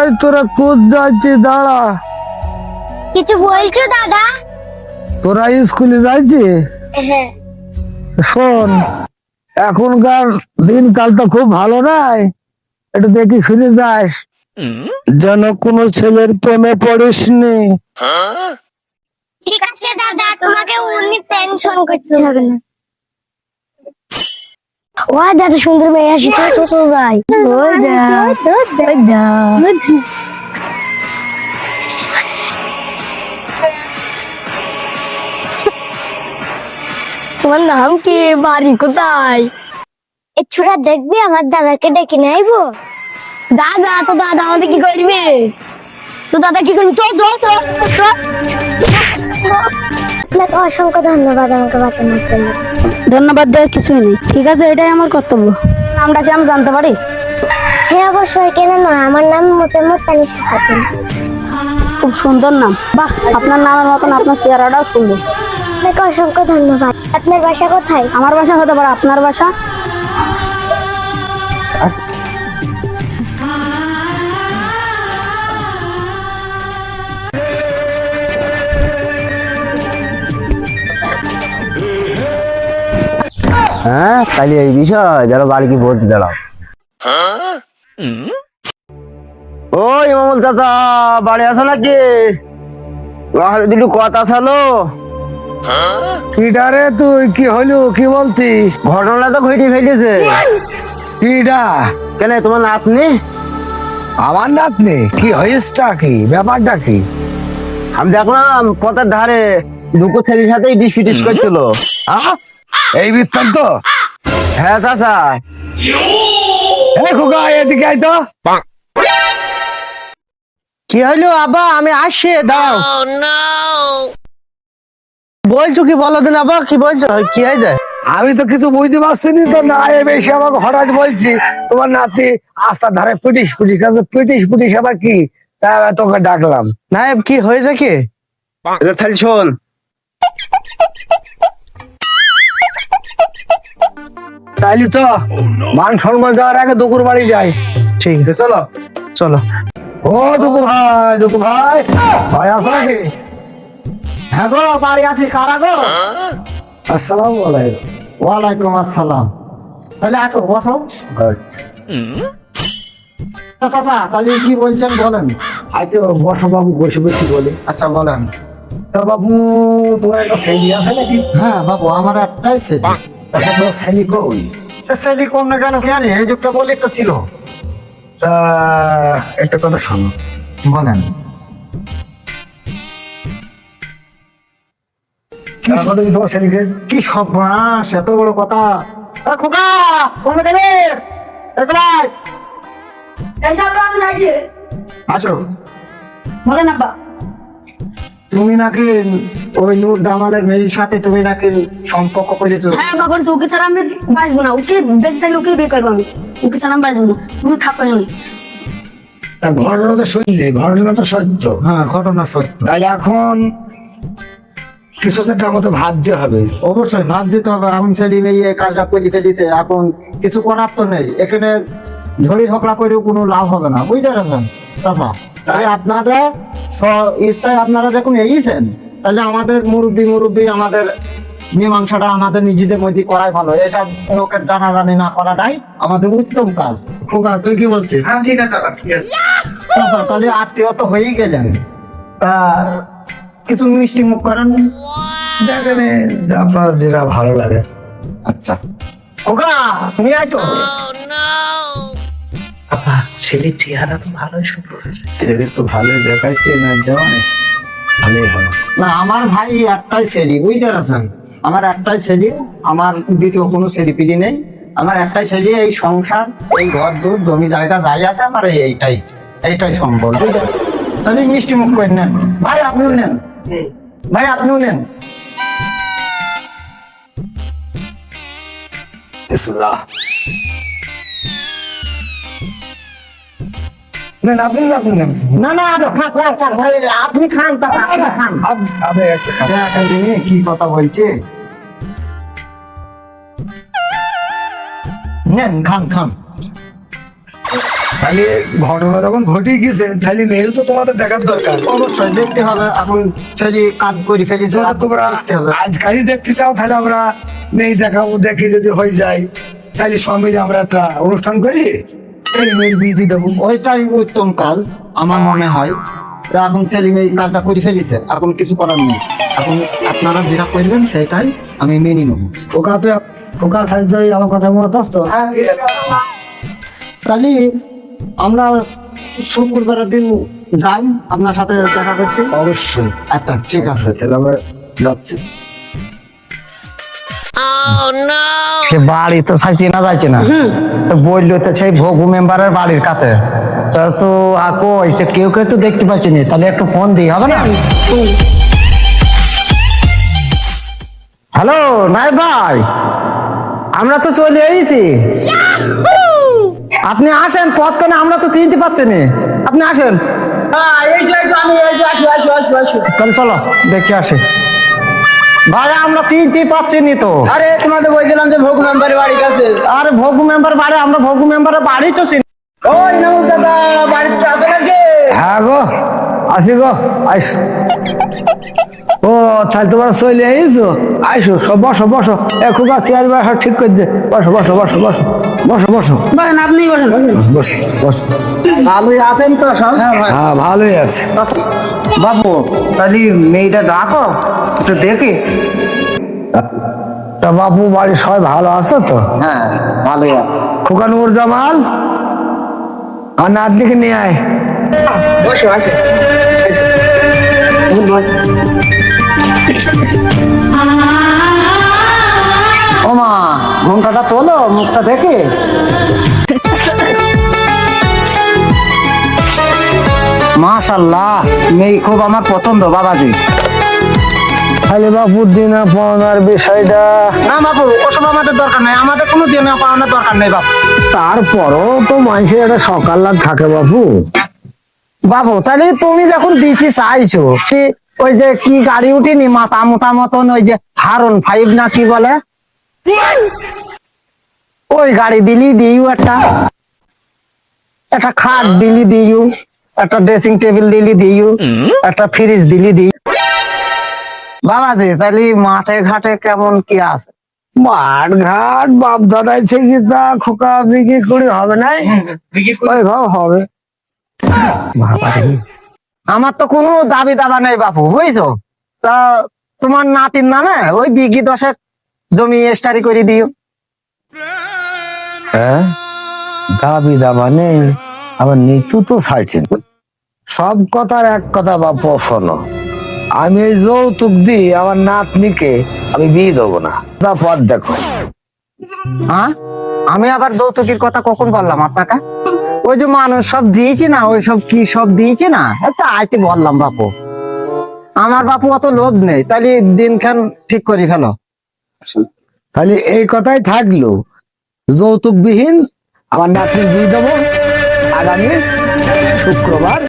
ওই তোরা কোথ যাচ্ছি দাঁড়া। কিছু বলছো দাদা? তোরা স্কুলে যাচ্ছি? হ্যাঁ। শোন, এখনকার দিনকাল তো খুব ভালো নাই, একটু দেখি শুনে যাস যেন কোনো ছেলের প্রেমে পড়িস নি। ঠিক আছে দাদা, তোমাকে অনেক টেনশন করতে হবে না। ও দাদা, সুন্দর মেয়ে আসি, তো তো যাই। ওই দা ওই দা। তোমার নাম কি, বাড়ি কোথায়? এই ছোড়া দেখবি আমার দাদাকে ডেকে নাইবো। দাদা তো দাদা আমাদের কি করবে? তো দাদা কি করবি? আপনাকে অসংখ্য ধন্যবাদ আমাকে বাঁচানোর জন্য। ধন্যবাদ দেওয়ার কিছুই নেই, ঠিক আছে, এটাই আমার কর্তব্য। নামটা কি আমি জানতে পারি? হ্যাঁ অবশ্যই, কেন না, আমার নাম মোচাম্মদ তানিশা খাতুন। খুব সুন্দর নাম, বাহ, আপনার নামের মতন আপনার চেহারাটাও সুন্দর। আপনাকে অসংখ্য ধন্যবাদ। আপনার বাসা কোথায়? আমার বাসা হতে পারে, আপনার বাসা? হ্যাঁ, তাহলে এই বিষয় যারা বাড়ি কি ভর্তি দাঁড়াও। ওই ইমামুল চাচা, বাড়ি আছো নাকি? দুটো কথা ছিল। কি ডারে তুই, কি হলো, কি বলতি? ঘটনা তো ঘটে ফেলেছে। কিডা? কেন, তোমার নাতনি? আমার নাতনি? কি হয়েছটা, কি ব্যাপারটা কি? আমি দেখলাম পথের ধারে দুটো ছেলের সাথে ডিস ফিটিস করছিল। এই বৃত্তান্ত? হ্যাঁ চাচা। খোকা, এদিকে আয় তো। কি হলো আব্বা? আমি আসি, দাও। বলছো কি, বলো দিন আব্বা, কি বলছো, কি হয়েছে? আমি তো কিছু বুঝতে পারছি না, তো না বেশি আমাকে হঠাৎ বলছি তোমার নাতি আস্তার ধারে পিটিস পিটিস কাছে, পিটিস পিটিস আবার কি, তাই আমি তোকে ডাকলাম। নায়েব, কি হয়েছে কি? তাহলে শোন, তাইলে তো মান সম্মান যাওয়ার আগে দুপুর বাড়ি যাই। ঠিক আছে, চলো চলো। ও দুপুর ভাই, দুপুর ভাই, ভাই আসো নাকি? হ্যাঁ গো, বাড়ি আছি। কারা গো? আসসালামু আলাইকুম। ওয়ালাইকুম আসসালাম। তাহলে আসো, বসো। আচ্ছা চাচা, তাহলে কি বলছেন বলেন। আচ্ছা বসো বাবু, বসে বসে বলি। আচ্ছা বলেন। তা বাবু, তোমার একটা ছেলে আছে নাকি? হ্যাঁ বাবু, আমার একটাই ছেলে। আচ্ছা, তোমার ছেলে কই? সে ছেলে কোন না কেন, কি জানি, এই যুগটা বলি তো ছিল। তা একটা কথা শোনো। বলেন। তোমার ছেলেকে কি সর্বনাশ, এত বড় কথা। খোকা, কোন গেলে? আসো। বলেন আব্বা। তুমি নাকি ওই নূর জামালের মেয়ের সাথে তুমি নাকি সম্পর্ক করেছো? হ্যাঁ বাবা, ওকে ছাড়া আমি বাঁচবো না, ওকে বেঁচে থাকলে ওকে বিয়ে করবো আমি, ওকে ছাড়া আমি বাঁচবো না, তুমি থাকো না। তা ঘটনা তো শুনলি, ঘটনা তো সত্য। হ্যাঁ, ঘটনা সত্য। তাহলে এখন কিছু একটা মতো ভাব দিতে হবে। অবশ্যই ভাব দিতে হবে। এখন ছেলে মেয়ে এই কাজটা করে ফেলেছে, এখন কিছু করার তো নেই। এখানে ঝড়ি ঝগড়া করেও কোনো লাভ হবে না, বুঝতে পারছেন চাচা? তাই আপনারা ইচ্ছায় আপনারা যখন এগিয়েছেন, তাহলে আমাদের মুরব্বী আমাদের মীমাংসাটা আমাদের নিজেদের মধ্যে করাই ভালো। এটা লোকের জানাজানি না করাটাই আমাদের উত্তম কাজ। খোকা, তুই কি বলছিস? হ্যাঁ ঠিক আছে, ঠিক আছে চাচা। তাহলে আত্মীয় তো হয়েই গেলেন, তা কিছু মিষ্টি মুখ করেন। দেখেন আপনার যেটা ভালো লাগে। আচ্ছা ওগা, নিয়ে আইতো। ছেলে চেহারা তো ভালোই সুন্দর। ছেলে তো ভালোই দেখাচ্ছে না, জামাই ভালোই হবে। না, আমার ভাই একটাই ছেলে, বুঝতে পারছেন? আমার একটাই ছেলে, আমার দ্বিতীয় কোনো ছেলে পিলি নেই। আমার একটাই ছেলে, এই সংসার, এই ঘর দূর জমি জায়গা যাই আছে আমার এইটাই সম্বল, বুঝলেন? তাহলে মিষ্টি মুখ করে নেন। ভাই আপনিও নেন, ভাই আপনিও নেন। বিসমিল্লাহ। নেন, আপনি নেন, আপনি নেন। না না, ভাই আপনি খান, আপনি খান। আপনি একটা খান। একটা জিনিস, কি কথা বলছে, নেন, খান খান। তাহলে ঘটনা যখন ঘটে গেছে তাহলে মেয়েও তো তোমাদের দেখার দরকার। অবশ্যই দেখতে হবে, এখন ছেলে কাজ করে ফেলেছে, তোমরা তোমরা দেখতে হবে। আজকালই দেখতে চাও, তাহলে আমরা মেয়ে দেখাবো, দেখে যদি হয়ে যায় তাহলে সব মিলে আমরা একটা অনুষ্ঠান করি, ছেলে মেয়ের বিয়ে দিয়ে দেবো। ওইটাই উত্তম কাজ আমার মনে হয়। তা এখন ছেলে মেয়ে কাজটা করে ফেলেছে, এখন কিছু করার নেই। এখন আপনারা যেটা করবেন সেটাই আমি মেনে নেব। খোকা তো খোকা খালি আমার কথা মনে আসতো। হ্যাঁ ঠিক আছে। তাহলে আমরা শুক্রবারের দিন যাই আপনার সাথে দেখা করতে। অবশ্যই। আচ্ছা ঠিক আছে। তাহলে আমরা যাচ্ছি। সে বাড়ি তো চাইছি না যাইছে না, তো বললো তো সেই ভোগু মেম্বারের বাড়ির কাছে। তা তো আকো সে কেউ কেউ তো দেখতে পাচ্ছি না, তাহলে একটু ফোন দিই হবে না? হ্যালো নাই ভাই, আমরা তো চলে এসেছি। আপনি আসেন, পথ পেনে আমরা তো চিনতে পারছি না, আপনি আসেন। তাহলে চলো দেখে আসি। ভাই আমরা চিনতে পারছি নি তো। আরে তোমাদের বলছিলাম যে ভোগ মেম্বারের বাড়ির কাছে। আরে ভোগু মেম্বার বাড়ি, আমরা ভোগু মেম্বারের বাড়ি তো চিনি। ওই নামুল দাদা বাড়িতে আছে নাকি? হ্যাঁ গো, আসি গো, আইস। ও তাহলে তোমরা চলে আইসো, আইসো সব বসো বসো। এ খোকা চেয়ার সব ঠিক করে দে, বসো বসো বসো বসো বসো বসো বসেন, আপনি বসেন। বসো বসো। ভালোই আছেন তো সব? হ্যাঁ ভালোই আছে। বাবু তাহলে মেয়েটা ডাকো একটু দেখি। তা বাপু বাড়ির সবাই ভালো আছো তো? হ্যাঁ ভালোই আছে। খোকা নুর জামাল আর নাতনিকে নিয়ে আয়। বসো, আসো। ও মা, ঘুমটাটা তোলো, মুখটা দেখি। মাশাল্লাহ, মেয়ে খুব আমার পছন্দ বাবাজি। তাহলে বাপু দিনা পাওনার বিষয়টা না বাবু, ওসব আমাদের দরকার নেই, আমাদের কোনো দিনে পাওয়ানোর দরকার নেই বাবু। তারপরও তো মানুষের একটা সকাল লাগ থাকে বাপু। বাবু তাহলে তুমি যখন দিচ্ছি চাইছো, কি ওই যে কি গাড়ি উঠিনি মাথা মোটা মতন, ওই যে হারন 5 না কি বলে, ওই গাড়ি দিলি দিও, একটা খাট দিলি দিও, একটা ড্রেসিং টেবিল দিলি দিও, একটা ফ্রিজ দিলি দিও। বাবাজি তাহলে মাঠে ঘাটে কেমন কি আছে? মাঠ ঘাট বাপ দাদাই থেকে তা খোকা বিক্রি করে হবে না, ওই ভাব হবে। আমার তো কোনো দাবি দাবা নেই বাপু, বুঝছো? তা তোমার নাতির নামে ওই বিঘি 10 জমি স্টারি করে দিও। হ্যাঁ দাবি দাবা নেই, আবার নিচু তো ছাড়ছেন। সব কথার এক কথা বাপু, শোনো, আমি এই যৌতুক দিই আমার নাতনিকে আমি বিয়ে দেবো না। তা পথ দেখো। হ্যাঁ, আমি আবার যৌতুকের কথা কখন বললাম আপনাকে? ওই যে মানুষ সব দিয়েছি না, ওই সব কি সব দিয়েছি না, তা আইতে বললাম বাপু। আমার বাপু অত লোভ নেই, তাহলে দিনখান ঠিক করে ফেলো। তাহলে এই কথাই থাকলো, যৌতুক বিহীন আমার নাতনির বিয়ে দেবো আগামী শুক্রবার।